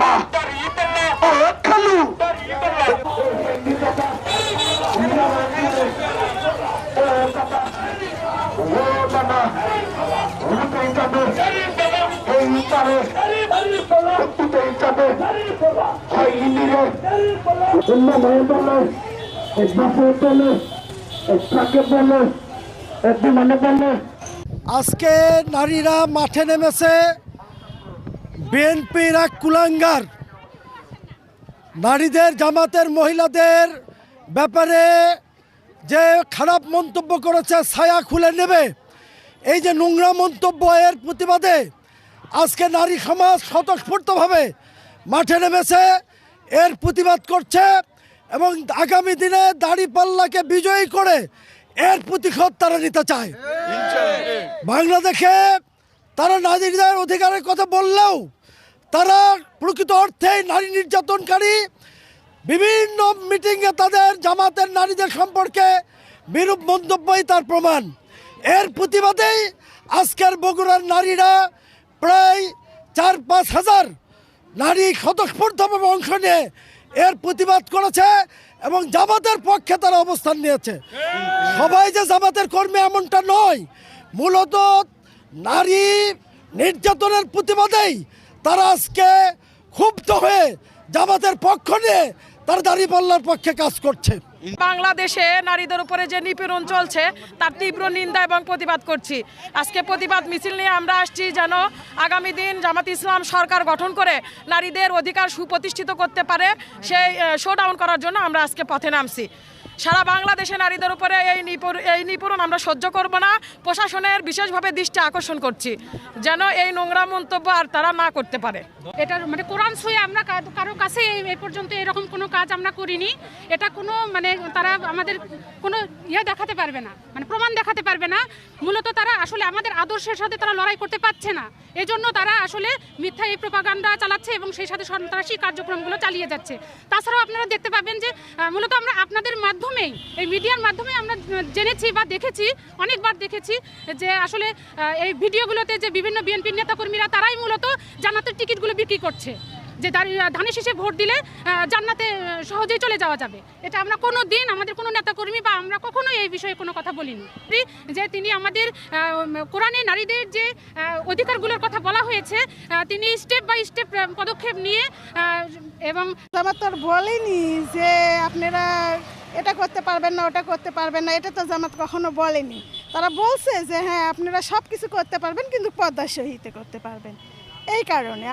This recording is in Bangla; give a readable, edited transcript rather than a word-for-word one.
বাবা ও খালু আজকে নারীরা মাঠে নেমেছে বিএনপির এক কুলাঙ্গার নারীদের জামাতের মহিলাদের ব্যাপারে যে খারাপ মন্তব্য করেছে ছায়া খুলে নেবে, এই যে নোংরা মন্তব্য, এর প্রতিবাদে আজকে নারী সমাজ স্বতঃস্ফূর্তভাবে মাঠে নেমেছে, এর প্রতিবাদ করছে এবং আগামী দিনে দাঁড়িপাল্লাকে বিজয়ী করে এর প্রতিশোধ তারা নিতে চায়। বাংলাদেশে তারা নারীদের অধিকারের কথা বললেও তারা প্রকৃত অর্থেই নারী নির্যাতনকারী। বিভিন্ন মিটিংয়ে তাদের জামাতের নারীদের সম্পর্কে বিরূপ মন্তব্যই তার প্রমাণ। এর প্রতিবাদেই আজকের বগুড়ার নারীরা প্রায় ৪-৫ হাজার নারী স্বতঃস্ফূর্তভাবে অংশ নিয়ে এর প্রতিবাদ করেছে এবং জামাতের পক্ষে তারা অবস্থান নিয়েছে। সবাই যে জামাতের কর্মী এমনটা নয়, মূলত নারী নির্যাতনের প্রতিবাদেই তারা আজকে ক্ষুব্ধ হয়ে জামাতের পক্ষ নিয়ে তার দাঁড়িপাল্লার পক্ষে কাজ করছে। বাংলাদেশে নারীদের উপরে যে নিপীড়ন চলছে তার তীব্র নিন্দা এবং প্রতিবাদ করছি। আজকে প্রতিবাদ মিছিল নিয়ে আমরা আসছি যেন আগামী দিন জামাত ইসলাম সরকার গঠন করে নারীদের অধিকার সুপ্রতিষ্ঠিত করতে পারে, সেই শোডাউন করার জন্য আমরা আজকে পথে নামছি। সারা বাংলাদেশে নারীদের উপরে এই নিপীড়ন আমরা সহ্য করব না। প্রশাসনের বিশেষভাবে দৃষ্টি আকর্ষণ করছি যেন এই নোংরা মন্তব্য আর তারা না করতে পারে। এটা মানে কোরআন ছুঁয়ে আমরা কারো কাছে এই পর্যন্ত এরকম কোনো কাজ আমরা করিনি। এটা কোনো মানে তারা আমাদের কোনো দেখাতে পারবে না, মানে প্রমাণ দেখাতে পারবে না। মূলত তারা আসলে আমাদের আদর্শের সাথে তারা লড়াই করতে পারছে না, এজন্য তারা আসলে মিথ্যা এই প্রোপাগান্ডা চালাচ্ছে এবং সেই সাথে সন্ত্রাসী কার্যক্রমগুলো চালিয়ে যাচ্ছে। তাছাড়াও আপনারা দেখতে পাবেন যে মূলত আমরা আপনাদের মাধ্যমেই, এই মিডিয়ার মাধ্যমে আমরা জেনেছি বা দেখেছি, অনেকবার দেখেছি যে আসলে এই ভিডিওগুলোতে যে বিভিন্ন বিএনপির নেতাকর্মীরা তারাই মূলত জান্নাতের টিকিটগুলো বিক্রি করছে, যে ধানের শীষে ভোট দিলে জান্নাতে সহজেই চলে যাওয়া যাবে। এটা আমরা কোনো দিন আমাদের কোনো নেতাকর্মী বা আমরা কখনো এই বিষয়ে কোনো কথা বলিনি। যে তিনি আমাদের কোরআনে নারীদের যে অধিকারগুলোর কথা বলা হয়েছে, তিনি স্টেপ বাই স্টেপ পদক্ষেপ নিয়ে এবং জামাত তো বলেনি যে আপনারা এটা করতে পারবেন না, ওটা করতে পারবেন না, এটা তো জামাত কখনো বলেনি। তারা বলছে যে হ্যাঁ আপনারা সব কিছু করতে পারবেন কিন্তু পর্দার সহিত করতে পারবেন, এই কারণে।